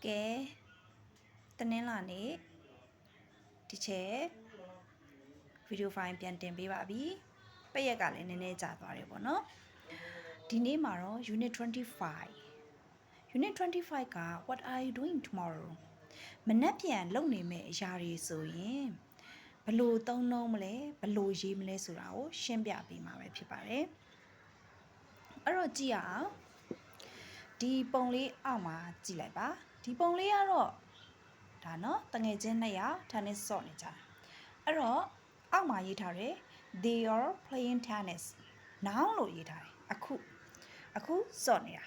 ကဲတနင်္လာနေ့ဒီချက်ဗီဒီယိုဖိုင်ပြန်တင်ပေးပါပြီပိတ်ရက်ကလည်းနည်းနည်းကြာသွားတယ်ပေါ့နော်ဒီနေ့မှာတော့ unit 25 က what are you doing tomorrow မနက်ပြန်လုပ်နေမယ့်အရာတွေဆိုရင်ဘလို့သုံးလုံးမလဲဘလို့ရေးမလဲဆိုတာကိုရှင်းပြပေးမှာပဲဖြစ်ပါတယ်အဲ့တော့ကြည့်ရအောင်ဒီပုံလေးအောက်မှာကြည့်လိုက်ပါဒီပုံလေးကတော့ဒါနော်တငယ်ချင်း2ယောက် tennis ဆော့နေကြတာအဲ့တော့အောက်မှာရေးထားတယ် they are playing tennis now လို့ရေးထားတယ်အခုဆော့နေတာ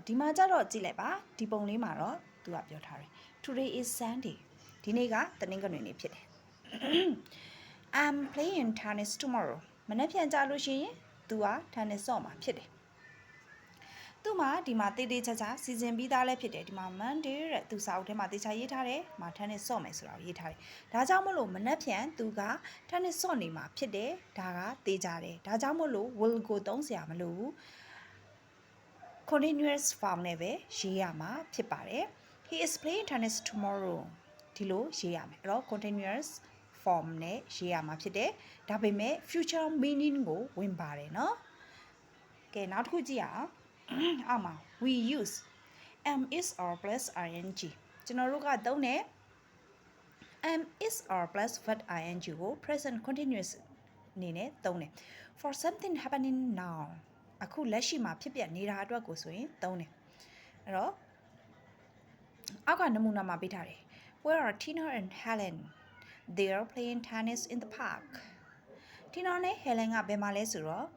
ဒီမှာကျတော့ကြည့်လိုက်ပါဒီပုံလေးမှာတော့သူကပြောထားတယ် today is Sunday ဒီနေ့ကတနင်္ဂနွေနေ့ဖြစ်တယ်I'm playing tennis tomorrow မနေ့ပြန်ကြလို့ရှိရင်သူက tennis ဆော့မှာဖြစ်တယ်သူမှာဒီမှာတေးသေးချာချာစီစဉ်ပြီးသားလည်းဖြစ်တယ်ဒီမှာ Monday တဲ့သူစာအုပ်ထဲမှာတေချာရေးထားတယ်မှာ tennis ဆော့မယ်ဆိုတာကိုရေးထားတယ်ဒါကြောင့်မလို့မနေ့ပြန်သူက tennis ဆော့နေမှာဖြစ်တယ်ဒါကတေးကြတယ်ဒါကြောင့်မလို့ will ကိုသုံးစရာမလိုဘူး continuous form နဲ့ပဲရေးရမှာဖြစ်ပါတယ် he is playing tennis tomorrow ဒီလိုရေးရမယ်အဲ့တော့ continuous form နဲ့ရေးရမှာဖြစ်တယ်ဒါပေမဲ့ future meaning ကိုဝင်ပါတယ်เนาะကဲနောက်တစ်ခုကြည့်ရအောင်အောက်မှာ we use am is or plus ing ကျွန်တော်တို့ကသုံးတယ် am is or plus verb ing ကို present continuous အနေနဲ့သုံးတယ် for something happening now အခုလက်ရှိမှာဖြစ်ပျက်နေတာအတွက်ကိုဆိုရင်သုံးတယ်အဲ့တော့အောက်ကနမူနာမှာပေးထားတယ် where are Tina and Helen they are playing tennis in the park Tina နဲ့ Helen ကဘယ်မှာလဲဆိုတော့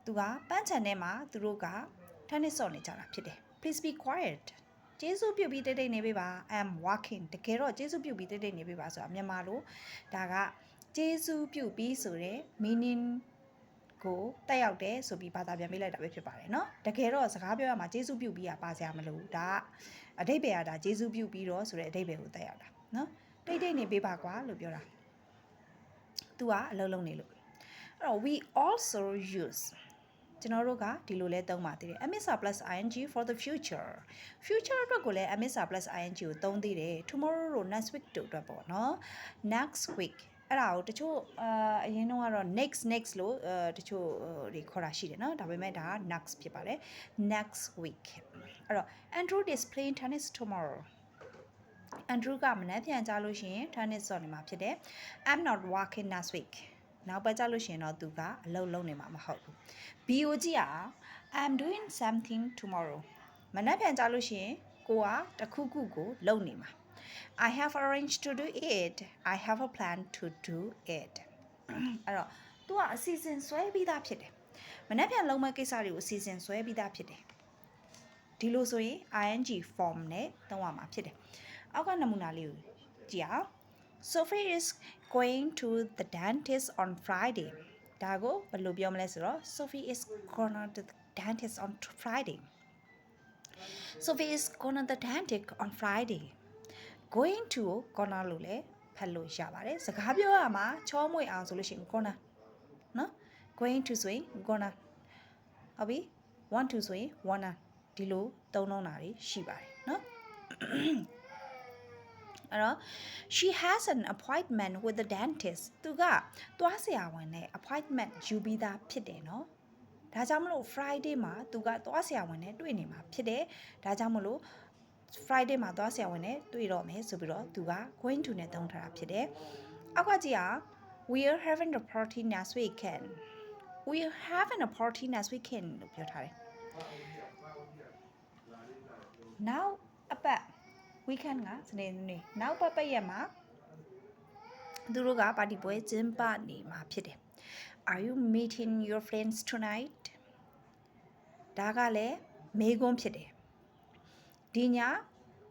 သူကပန်းခြံထဲမှာသူတို့က tennis ဆော့နေကြတာဖြစ်တယ် please be quiet ကျေးဇူးပြုပြီးတိတ်နေပေးပါ I am walking တကယ်တော့ကျေးဇူးပြုပြီးတိတ်နေပေးပါဆိုတာမြန်မာလိုဒါကကျေးဇူးပြုပြီးဆိုတဲ့ meaning ကိုတက်ရောက်တယ်ဆိုပြီးဘာသာပြန်ပေးလိုက်တာပဲဖြစ်ပါတယ်เนาะတကယ်တော့စကားပြောရမှာကျေးဇူးပြုပြီးပါစရာမလိုဘူးဒါအဓိပ္ပာယ်ကဒါကျေးဇူးပြုပြီးတော့ဆိုတဲ့အဓိပ္ပာယ်ကိုတက်ရောက်တာเนาะတိတ်နေပေးပါကွာလို့ပြောတာသူကအလုံးလုံးနေလို့အဲ့တော့ we also useကျွန်တော်တို့ကဒီလိုလဲသုံးပါသေးတယ် amisa plus ing for the future အတွက်ကိုလည်း amisa plus ing ကိုသုံးသေးတယ် tomorrow တို့ next week တို့အတွက်ပေါ့เนาะ next week အဲ့ဒါကိုတချို့အရင်တော့ကတော့ next လို့တချို့တွေခေါ်တာရှိတယ်เนาะဒါပေမဲ့ဒါက next ဖြစ်ပါတယ် next week အဲ့တော့ Andrew is playing tennis tomorrow Andrew ကမနေ့ပြန်ကြလို့ရှိရင် tennis ဆော့နေမှာဖြစ်တယ် I'm not working next weekနောက်ပတ်ကြလို့ရှိရင်တော့သူကအလုပ်လုပ်နေမှာမဟုတ်ဘူး BOG อ่ะ I'm doing something tomorrow မနေ့ပြန်ကြလို့ရှိရင်ကိုကတခုခုကိုလုပ်နေမှာ I have arranged to do it I have a plan to do it အဲ့တော့သူကအစီအစဉ်ဆွဲပြီးသားဖြစ်တယ်မနေ့ပြန်လုပ်မဲ့ကိစ္စတွေကိုအစီအစဉ်ဆွဲပြီးသားဖြစ်တယ်ဒီလိုဆိုရင် ing form နဲ့သုံးရမှာဖြစ်တယ်အောက်ကနမူနာလေးကိုကြည့်အောင်Sophie is going to the dentist on Friday ဒါကိုဘယ်လိုပြောမလဲဆိုတော့ Sophie is going to the dentist on Friday Sophie is going to the dentist on Friday going to ကို gonna လို့လည်းဖတ်လို့ရပါတယ်စကားပြောရမှာချောမွေ့အောင်ဆိုလို့ရှိရင် gonna နော် going to ဆိုရင် gonna ဟုတ်ပြီ want to ဆိုရင် wanna ဒီလိုသုံးလုံးတာတွေရှိပါတယ်နော်အဲ့တော့ she has an appointment with the dentist သူကသွားဆရာဝန်နဲ့ appointment ယူပြီးသားဖြစ်တယ်နော်ဒါကြောင့်မလို့ Friday မှာသူကသွားဆရာဝန်နဲ့တွေ့နေမှာဖြစ်တယ်ဒါကြောင့်မလို့ Friday မှာသွားဆရာဝန်နဲ့တွေ့တော့မယ်ဆိုပြီးတော့သူက going to နဲ့သုံးထားတာဖြစ်တယ်အောက်ကကြည့်အောင် we are having a party next weekend we are having a party next weekend လို့ပြောထားတယ် now အပတ်weekend ကစနေနေ့နောက်ပတ်ရက်မှာသူတို့ကပါတီပွဲကျင်းပနေမှာဖြစ်တယ် Are you meeting your friends tonight ဒါကလည်းမေးခွန်းဖြစ်တယ်ဒီည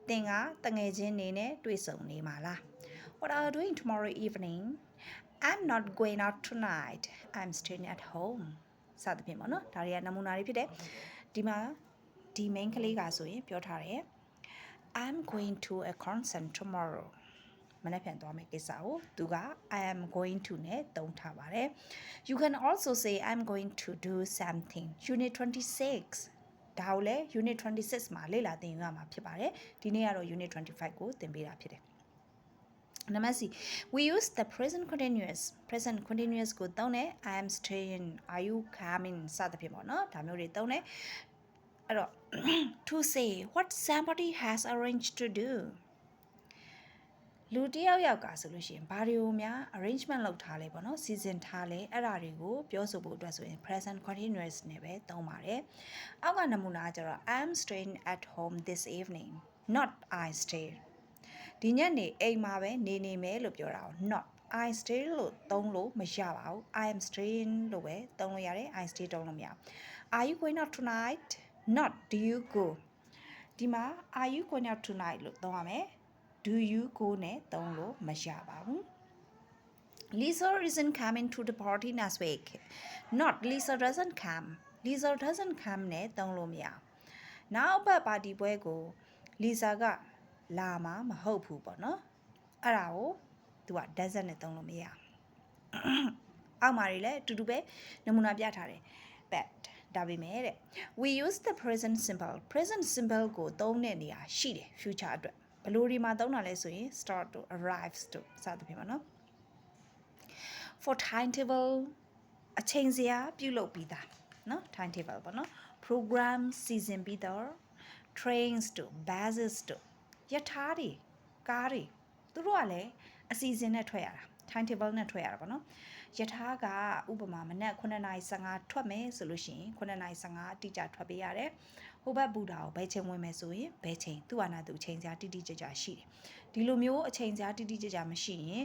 သင်ကတငယ်ချင်းနေနဲ့တွေ့ဆုံနေမှာလား What are you doing tomorrow evening I'm not going out tonight I'm staying at home စသဖြင့်ပေါ့နော်ဒါတွေကနမူနာတွေဖြစ်တယ်ဒီမှာဒီ main ကလေးကဆိုရင်ပြောထားတယ်I'm going to a concert tomorrow မနေ့ပြန်သွားမယ့်ကိစ္စကိုသူက I am going to နဲ့သုံးထားပါတယ် You can also say I'm going to do something Unit 26 ဒါကိုလည်း unit 26မှာလေ့လာသင်ယူရမှာဖြစ်ပါတယ်ဒီနေ့ကတော့ unit 25ကိုသင်ပေးတာဖြစ်တယ် Number C we use the present continuous ကိုသုံးတယ် I am staying are you coming စသဖြင့်ပေါ့နော်ဒါမျိုးတွေသုံးတယ်အဲ့တော့ to say what somebody has arranged to do လူတယောက်ယောက်ကဆိုလို့ရှိရင်ဘာတွေကိုများ arrangement လုပ်ထားလဲပေါ့နော်စီစဉ်ထားလဲအဲ့ဒါတွေကိုပြောဆိုဖို့အတွက်ဆိုရင် present continuous နဲ့ပဲသုံးပါတယ်အောက်ကနမူနာကျတော့ I'm staying at home this evening not I stay ဒီညနေအိမ်မှာပဲနေမယ်လို့ပြောတာကို not I stay လို့သုံးလို့မရပါဘူး I am staying လို့ပဲသုံးလို့ရတယ် I stay သုံးလို့မရဘူး Are you going out tonight not do you go ဒီမှာ Are you going out tonight လို့သုံးရမယ် Do you go နဲ့သုံးလို့မရပါဘူး Lisa isn't coming to the party next week not Lisa doesn't come နဲ့သုံးလို့မရဘူးနောက်ပတ်ပါတီပွဲကို Lisa ကလာမှာမဟုတ်ဘူးပေါ့နော်အဲ့ဒါကိုသူက doesn't နဲ့သုံးလို့မရဘူးအောက်မှာတွေလည်းအတူတူပဲနမူနာပြထားတယ် but ဒါပေမဲ့တဲ့ we use the present simple ကိုသုံးတဲ့နေရာရှိတယ် future အတွက်ဘယ်လိုဒီမှာသုံးတာလဲဆိုရင် start to arrives to စသဖြင့်ပေါ့နော် for timetable အချိန်စရာပြုလုပ်ပြီးသားနော် timetable ပေါ့နော် program စီစဉ်ပြီးတော့ trains to buses to ရထားတွေကားတွေသူတို့ကလည်းအစီအစဉ်နဲ့ထွက်ရတာ timetable နဲ့ထွက်ရတာပေါ့နော်ရထားကဥပမာမနက်9:15ထွက်မယ်ဆိုလို့ရှိရင်9:15အတိအကျထွက်ပေးရတယ်ဟိုဘက်ဘူတာကိုဘယ်ချိန်ဝင်မယ်ဆိုရင်ဘယ်ချိန်သူ့ဟာနာသူအချိန်စရာတိတိကျကျရှိတယ်ဒီလိုမျိုးအချိန်စရာတိတိကျကျမရှိရင်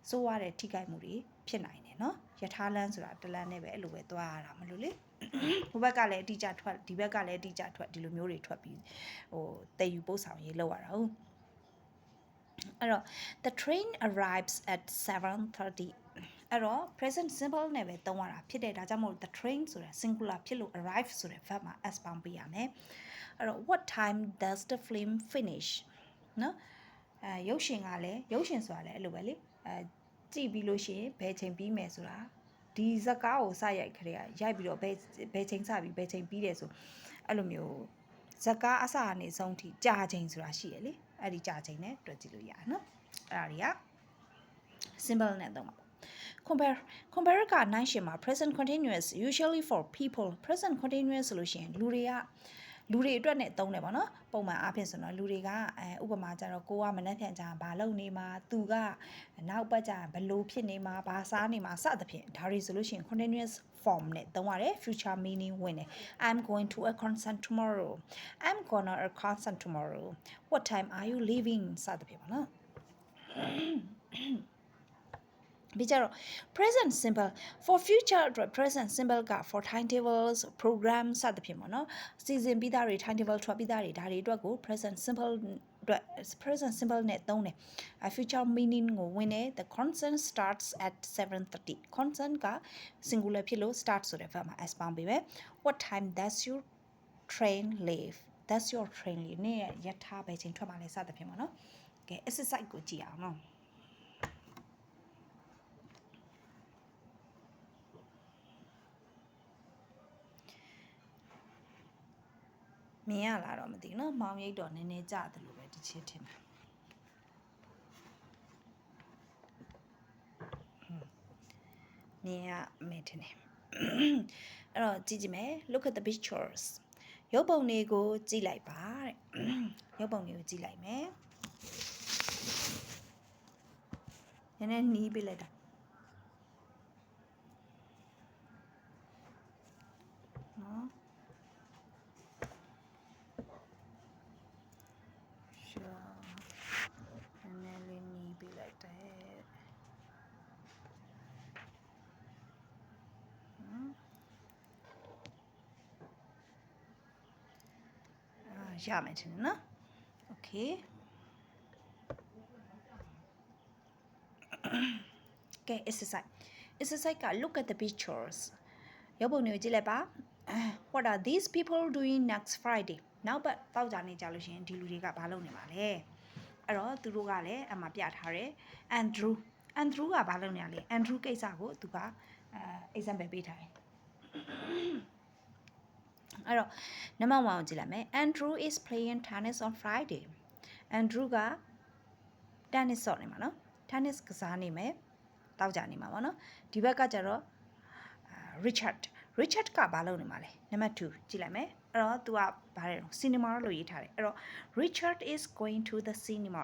စိုးရတဲ့ထိခိုက်မှုတွေဖြစ်နိုင်တယ်နော်ရထားလမ်းဆိုတာတလမ်းနဲ့ပဲအဲ့လိုပဲသွားရတာမလို့လေဟိုဘက်ကလည်းအတိအကျထွက်ဒီဘက်ကလည်းအတိအကျထွက်ဒီလိုမျိုးတွေထွက်ပြီးဟိုတည်ယူပို့ဆောင်ရေးလောက်ရတာဟုတ်အဲ့တော့ the train arrives at 7:30အဲ့တော့ present simple နဲ့ပဲသုံးရတာဖြစ်တယ်ဒါကြောင့်မို့ the train ဆိုတာ singular ဖြစ်လို့ arrive ဆိုတဲ့ verb မှာ s ပေါင်းပေးရမယ်အဲ့တော့ what time does the film finish နော်ရုပ်ရှင်ကလည်းရုပ်ရှင်ဆိုတာလည်းအဲ့လိုပဲလေကြည့်ပြီးလို့ရှိရင်ဘယ်ချိန်ပြီးမယ်ဆိုတာဒီဇာတ်ကားကိုစရိုက်ခရဲရိုက်ပြီးတော့ဘယ်ချိန်စပြီးဘယ်ချိန်ပြီးတယ်ဆိုအဲ့လိုမျိုးဇာတ်ကားအစအနေဆုံးထိကြာချိန်ဆိုတာရှိရလေအဲ့ဒီကြာချိန်နဲ့တွက်ကြည့်လို့ရတယ်နော်အဲ့ဒါတွေက simple နဲ့သုံးပါcompare ကနိုင်ရှင်မှာ present continuous usually for people present continuous ဆိုလို့ရှိရင်လူတွေအတွက်နဲ့သုံးတယ်ပေါ့နော်ပုံမှန်အားဖြင့်ဆိုတော့လူတွေကဥပမာကြတော့ကိုကမနှက်ဖြန်ကြဘာလုပ်နေမှာသူကနောက်ပတ်ကြဘလို့ဖြစ်နေမှာဘာစားနေမှာစသဖြင့်ဒါတွေဆိုလို့ရှိရင် continuous form နဲ့သုံးရတယ် future meaning ဝင်တယ် I'm going to a concert tomorrow I'm gonna a concert tomorrow what time are you leaving စသဖြင့်ပေါ့နော်ပြီးကြတော့ present simple for future present simple က for timetables program စသဖြင့်ပေါ့နော်စီစဉ်ပြီးသားတွေ timetable ထွက်ပြီးသားတွေဒါတွေအတွက်ကို present simple အတွက် present simple နဲ့သုံးတယ် future meaning ကိုဝင်တယ် the concert starts at 7:30 concert က singular ဖြစ်လို့ start ဆိုတဲ့ verb မှာ s ပေါင်းပေးမယ် what time does your train leave that's your train leave နဲ့ရထားပဲချိန်ထွက်မှာလဲစသဖြင့်ပေါ့နော်ကဲ exercise ကိုကြည့်အောင်နော်မြင်ရလားတော့မသိဘူးเนาะမောင်ရိပ်တော့နည်းနည်းကြတယ်လို့ပဲတစ်ချက်ထင်တာမြင်ရမယ်ထင်တယ်အဲ့တော့ကြည့်ကြည့်မယ် look at the pictures ရုပ်ပုံတွေကိုကြည့်လိုက်ပါတဲ့ရုပ်ပုံတွေကိုကြည့်လိုက်မယ်နည်းနည်းနီးပေးလိုက်တာနော်ရမယ်ထင်တယ်နော် okay ကဲ exercise က look at the pictures ရုပ်ပုံတွေကိုကြည့်လိုက်ပါ what are these people doing next Friday နောက်ပတ်ပေါက်ကြနေကြလို့ရှိရင်ဒီလူတွေကဘာလုပ်နေမှာလဲအဲ့တော့သူတို့ကလည်းအမှပြထားတယ် Andrew ကဘာလုပ်နေရလဲ Andrew ကိစ္စကိုသူကexample ပေးထားတယ် အဲ့တော့နံပါတ်1ကိုကြည့်လိုက်မယ် Andrew is playing tennis on Friday Andrew က tennis ဆော့နေမှာနော် tennis ကစားနေမယ်တောက်ကြနေမှာပေါ့နော်ဒီဘက်ကကျတော့ Richard ကဘာလုပ်နေမှာလဲနံပါတ်2ကြည့်လိုက်မယ်အဲ့တော့ तू ကဘာလဲ cinema လို့ရေးထားတယ်အဲ့တော့ Richard is going to the cinema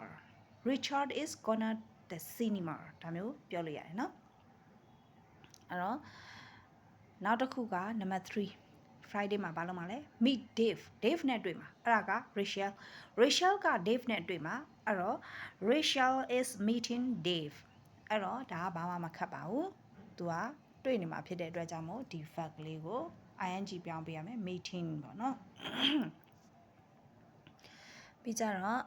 Richard is gonna the cinema ဒါမျိုးပြောလို့ရတယ်နော်အဲ့တော့နောက်တစ်ခုကနံပါတ်3 Friday မှာဘာလုပ်မှာလဲ meet Dave နဲ့တွေ့မှာအဲ့ဒါက Rachel က Dave နဲ့တွေ့မှာအဲ့တော့ Rachel is meeting Dave အဲ့တော့ဒါကဘာမှမခတ်ပါဘူး तू ကတွေ့နေမှာဖြစ်တဲ့အတွက်ကြောင့်မို့ဒီ fact လေးကို ing ပြောင်းပေးရမယ် meeting ပေါ့နော်ပြီးကြတော့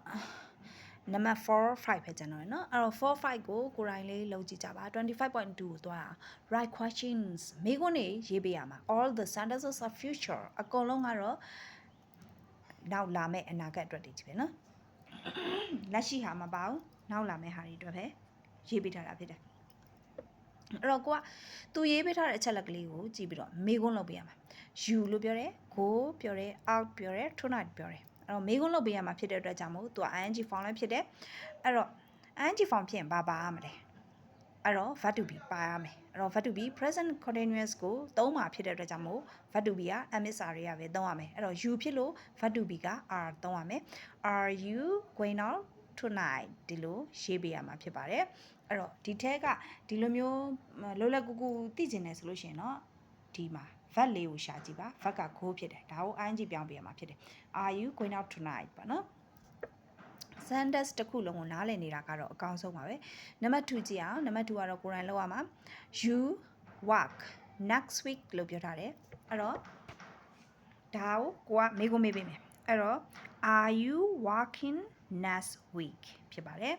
နံပါတ်4 5ပဲကျန်တော့เนาะအဲ့တော့4 5ကိုကိုယ်တိုင်လေးလုပ်ကြည့်ကြပါ 25.2 ကိုသွားတာ right questions မိခွန်းနေရေးပေးရမှာ all the sentences of future အကုန်လုံးကတော့နောက်လာမယ့်အနာဂတ်အတွက်တည်းကြီးပဲเนาะလက်ရှိဟာမပါဘူးနောက်လာမယ့်ဟာတွေအတွက်ပဲရေးပေးထားတာဖြစ်တယ်အဲ့တော့ကိုကသူရေးပေးထားတဲ့အချက်လက်ကလေးကိုကြည့်ပြီးတော့မိခွန်းလုပ်ပေးရမှာ you လို့ပြောတယ် go ပြောတယ် out ပြောတယ် tonight ပြောတယ်အဲ့တော့မေးခွန်းလုပ်ပေးရမှာဖြစ်တဲ့အတွက်ကြောင့်မို့သူက ing form လည်းဖြစ်တယ်အဲ့တော့ ing form ဖြစ်ရင်ဘာပါရမလဲအဲ့တော့ verb to be ပါရမယ်အဲ့တော့ verb to be present continuous ကိုသုံးမှာဖြစ်တဲ့အတွက်ကြောင့်မို့ verb to be က MSR ရပဲသုံးရမယ်အဲ့တော့ you ဖြစ်လို့ verb to be က are သုံးရမယ် are you going out tonight ဒီလိုရေးပေးရမှာဖြစ်ပါတယ်အဲ့တော့ဒီထက်ကဒီလိုမျိုးလောလောကူကူသိကျင်တယ်ဆိုလို့ရှိရင်เนาะဒီမှာverb လေးကိုရှာကြည့်ပါ verb က go ဖြစ်တယ်ဒါကို ing ပြောင်းပေးရမှာဖြစ်တယ် are you going out tonight ပေါ့နော် sentence တစ်ခုလုံးကိုနားလည်နေတာကတော့အကောင်းဆုံးပါပဲနံပါတ်2ကြည့်အောင်နံပါတ်2ကတော့ကိုယ်တိုင်လောက်ရမှာ you work next week လို့ပြောထားတယ်အဲ့တော့ဒါကိုကမေးခွန်းမေးပေးမယ်အဲ့တော့ are you working next week ဖြစ်ပါတယ်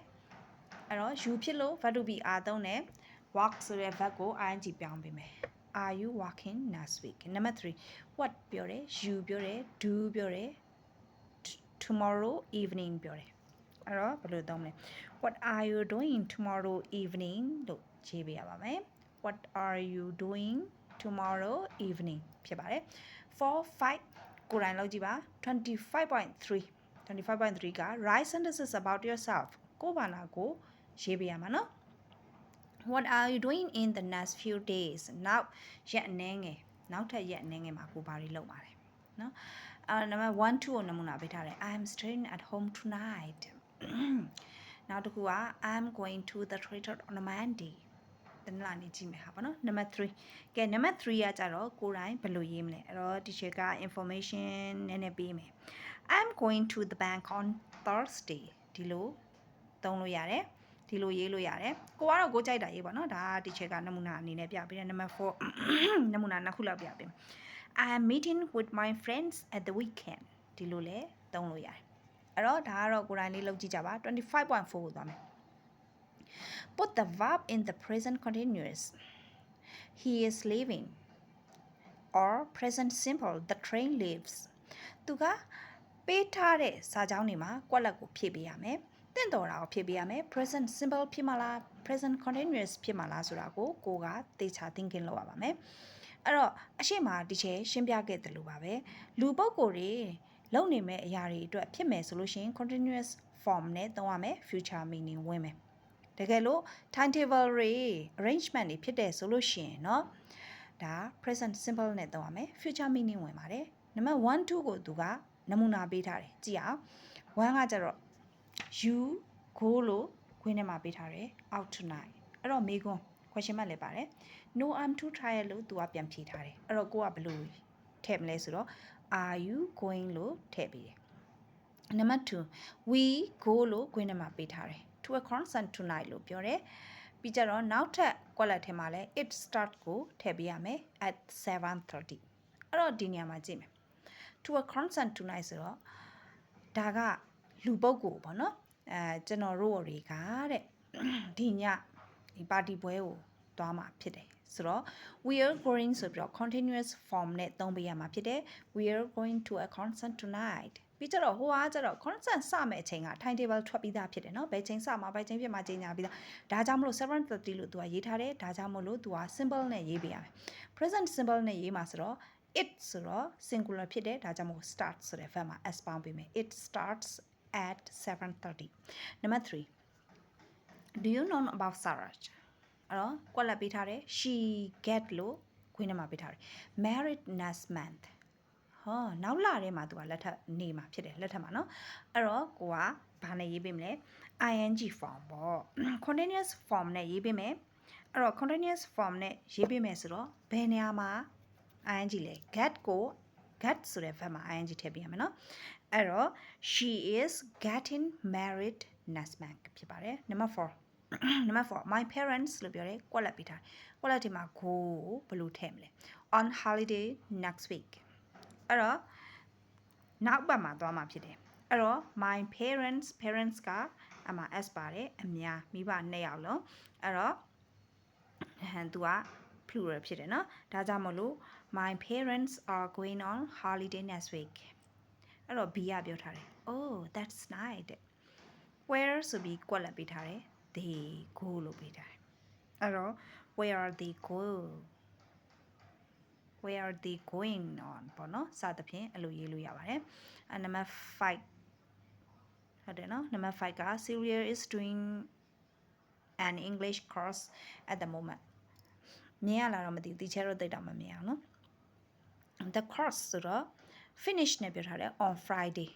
အဲ့တော့ you ဖြစ်လို့ verb to be are သုံးတယ် work ဆိုတဲ့ verb ကို ing ပြောင်းပေးမယ်Are you working next week? Number 3. What ပြောတယ် you ပြောတယ် do ပြောတယ် tomorrow evening ပြောတယ်အဲ့တော့ဘယ်လိုသုံးမလဲ What are you doing tomorrow evening လို့ရေးပေးရပါမယ် What are you doing tomorrow evening ဖြစ်ပါတယ်4 5ကိုယ်တိုင်လုပ်ကြည့်ပါ 25.3 က write sentences about yourself ကိုယ့်ဘာသာကိုရေးပေးရမှာနော်What are you doing in the next few days? နောက်ရက်အနည်းငယ်နောက်ထပ်ရက်အနည်းငယ်မှာကိုဘာတွေလုပ်ပါလဲနော်နံပါတ်1 2ကိုနမူနာပေးထားတယ် I am staying at home tonight နောက်တစ်ခုက I am going to the theater on a Monday တနင်္လာနေ့ကြည့်မယ်ဟာပေါ့နော်နံပါတ်3ကဲနံပါတ်3ကကြတော့ကိုယ်တိုင်ဘယ်လိုရေးမလဲအဲ့တော့ teacher က information နည်းနည်းပေးမယ် I am going to the bank on Thursday ဒီလိုသုံးလို့ရတယ်ဒီလိုရေးလို့ရတယ်ကိုကတော့ကိုကြိုက်တာရေးပါနော်ဒါ teacher ကနမူနာအနေနဲ့ပြပေးတယ်နံပါတ်4နမူနာနှစ်ခုလောက်ပြပေးမယ် I am meeting with my friends at the weekend ဒီလိုလဲသုံးလို့ရတယ်အဲ့တော့ဒါကတော့ကိုယ်တိုင်လေးလုပ်ကြည့်ကြပါ 25.4 ကိုသွားမယ် Put the verb in the present continuous he is leaving or present simple the train leaves သူကပေးထားတဲ့စာကြောင်းတွေမှာကွက်လက်ကိုဖြည့်ပေးရမယ်တင့်တော်တာကိုဖြည့်ပေးရမယ် present simple ဖြစ်မှာလား present continuous ဖြစ်မှာလားဆိုတာကိုကသေချာ thinking လုပ်ရပါမယ်အဲ့တော့အရှိမဒီချေရှင်းပြခဲ့တယ်လို့ပါပဲလူပုဂ္ဂိုလ်တွေလုပ်နေမဲ့အရာတွေအတွက်ဖြစ်မယ်ဆိုလို့ရှိရင် continuous form နဲ့သုံးရမယ် future meaning ဝင်မယ်တကယ်လို့ timetable တွေ arrangement တွေဖြစ်တယ်ဆိုလို့ရှိရင်เนาะဒါ present simple နဲ့သုံးရမယ် future meaning ဝင်ပါတယ်နံပါတ်1 2ကိုသူကနမူနာပေးထားတယ်ကြည့်အောင်1ကကျတော့ you go လို့ခွင်းထဲမှာပေးထားတယ် out tonight အဲ့တော့မေးခွန်း question mark လည်းပါတယ် no I'm too tired လို့သူကပြန်ဖြေထားတယ်အဲ့တော့ကိုကဘယ်လိုထည့်မလဲဆိုတော့ are you going လို့ထည့်ပေးတယ်နံပါတ်2 we go လို့ခွင်းထဲမှာပေးထားတယ် to a concert tonight လို့ပြောတယ်ပြီးကြတော့နောက်ထပ်ကွက်လက်ထဲမှာလဲ it start ကိုထည့်ပေးရမယ် at 7:30အဲ့တော့ဒီနေရာမှာကြည့်မယ် to a concert tonight ဆိုတော့ဒါကလူပုဂ္ဂိုလ်ပေါ့နော်ကျွန်တော်တို့တွေကတဲ့ဒီညဒီပါတီပွဲကိုသွားမှာဖြစ်တယ်ဆိုတော့ we are going ဆိုပြီးတော့ continuous form နဲ့သုံးပေးရမှာဖြစ်တယ် we are going to a concert tonight ပြီးကြတော့ဟိုကကြတော့ concert စမယ့်အချိန်က timetable ထွက်ပြီးသားဖြစ်တယ်เนาะဘယ်ချိန်စမှာဘယ်ချိန်ဖြစ်မှာချိန်ညာပြီးသားဒါကြောင့်မလို့ 7:30 လို့သူကရေးထားတယ်ဒါကြောင့်မလို့သူက simple နဲ့ရေးပေးရမယ် present simple နဲ့ရေးမှာဆိုတော့ it ဆိုတော့ singular ဖြစ်တယ်ဒါကြောင့်မို့ start ဆိုတဲ့ verb မှာ s ပေါင်းပေးမယ် it starts at 7:30 number 3 do you know about Sarah အဲ့တော့ကွက်လက်ပေးထားတယ် she get လို့ခွေးနံမှာပေးထားတယ် married next month ဟောနောက်လာထဲမှာသူကလက်ထပ်နေမှာဖြစ်တယ်လက်ထပ်မှာเนาะအဲ့တော့ကိုကဘာနဲ့ရေးပေးမလဲ ing form ပေါ့ continuous form နဲ့ရေးပေးမယ်အဲ့တော့ continuous form နဲ့ရေးပေးမယ်ဆိုတော့ဘယ်နေရာမှာ ing လဲ get ဆိုတဲ့ verb မှာ ing ထည့်ပေးရမယ်เนาะအဲ့တော့ she is getting married next month ဖြစ်ပါတယ် number 4 my parents လို့ပြောတယ်ကွက်လက်ပေးထားကွက်လက်ဒီမှာ go ဘယ်လိုထည့်မလဲ on holiday next week အဲ့တော့နောက်ပတ်မှာသွားမှာဖြစ်တယ်အဲ့တော့ my parents ကအမှ s ပါတယ်အများမိဘ2ယောက်လုံးအဲ့တော့သူက plural ဖြစ်တယ်เนาะဒါကြောင့်မလို့ my parents are going on holiday next week အဲ့တော့ b ကပြောထားတယ် oh that's nice where ဆိုပြီးကွက်လက်ပေးထားတယ် they go လို့ပေးထားတယ်အဲ့တော့ where are they going on ပေါ့နော်စသဖြင့်အဲ့လိုရေးလို့ရပါတယ် number 5ဟုတ်တယ်နော် number 5က Celia is doing an English course at the moment မြင်ရလားတော့မသိဘူးတီချာတော့တိတ်တော့မမြင်အောင်နော် the course ဆိုတော့ finish နဲ့ပြောထားတယ် on Friday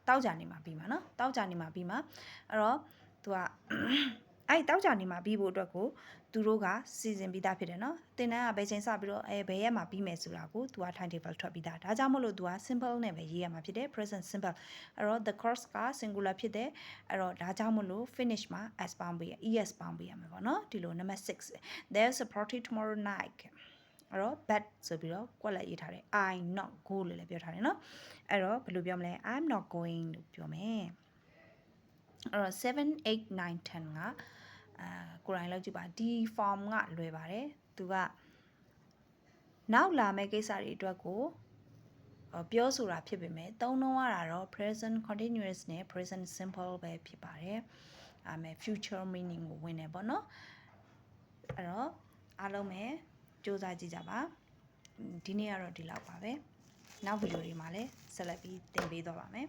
တောက်ကြနေမှာပြီးမှာနော်တောက်ကြနေမှာပြီးမှာအဲ့တော့သူကအဲ့တောက်ကြနေမှာပြီးဖို့အတွက်ကိုသူတို့ကစီစဉ်ပြီးသားဖြစ်တယ်နော်တင်တန်းကဘယ်ချိန်စပြီးတော့ဘယ်ရက်မှာပြီးမယ်ဆိုတာကိုသူက timetable ထွက်ပြီးသားဒါကြောင့်မို့လို့သူက simple နဲ့ပဲရေးရမှာဖြစ်တယ် present simple အဲ့တော့ the course က singular ဖြစ်တယ်အဲ့တော့ဒါကြောင့်မို့လို့ finish မှာ s ပေါင်းပေးရ es ပေါင်းပေးရမှာပေါ့နော်ဒီလို number 6 there's a party tomorrow night အဲ့တော့ but ဆိုပြီးတော့ကွက်လက်ရေးထားတယ် I not go လို့လည်းပြောထားတယ်နော်အဲ့တော့ဘယ်လိုပြောမလဲ I'm not going လို့ပြောမယ်အဲ့တော့7 8 9 10ကကိုယ်တိုင်လောက်ကြည့်ပါဒီ form ကလွယ်ပါတယ်သူကနောက်လာမယ့်ကိစ္စတွေအတွက်ကိုပြောဆိုတာဖြစ်ပေမဲ့သုံးနှုန်းရတာတော့ present continuous နဲ့ present simple ပဲဖြစ်ပါတယ်အဲမဲ့ future meaning ကိုဝင်တယ်ပေါ့နော်အဲ့တော့အားလုံးပဲစူးစမ်းကြည့်ကြပါဒီနေ့ကတော့ဒီလောက်ပါပဲနောက်ဗီဒီယိုတွေမှာလည်းဆက်လက်ပြီးသင်ပေးသွားပါမယ်